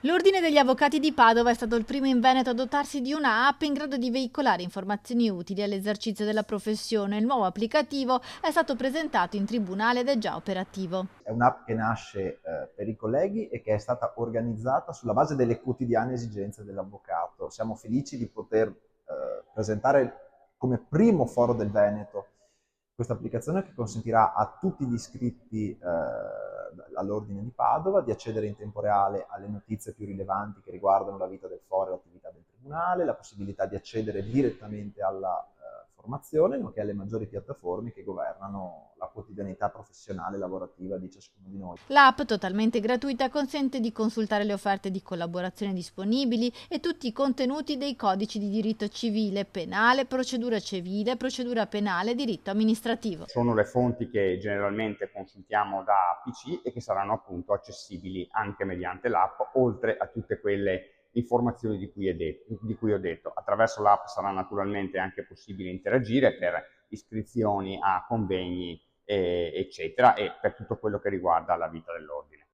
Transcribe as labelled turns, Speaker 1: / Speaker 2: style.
Speaker 1: L'Ordine degli Avvocati di Padova è stato il primo in Veneto a dotarsi di una app in grado di veicolare informazioni utili all'esercizio della professione. Il nuovo applicativo è stato presentato in tribunale ed è già operativo.
Speaker 2: È un'app che nasce per i colleghi e che è stata organizzata sulla base delle quotidiane esigenze dell'avvocato. Siamo felici di poter presentare come primo foro del Veneto questa applicazione che consentirà a tutti gli iscritti all'Ordine di Padova di accedere in tempo reale alle notizie più rilevanti che riguardano la vita del foro e l'attività del Tribunale, la possibilità di accedere direttamente alla formazione, nonché alle maggiori piattaforme che governano la quotidianità professionale e lavorativa di ciascuno di noi.
Speaker 1: L'app, totalmente gratuita, consente di consultare le offerte di collaborazione disponibili e tutti i contenuti dei codici di diritto civile, penale, procedura penale e diritto amministrativo.
Speaker 3: Sono le fonti che generalmente consultiamo da PC e che saranno appunto accessibili anche mediante l'app, oltre a tutte quelle informazioni di cui ho detto. Attraverso l'app sarà naturalmente anche possibile interagire per iscrizioni a convegni, eccetera, e per tutto quello che riguarda la vita dell'ordine.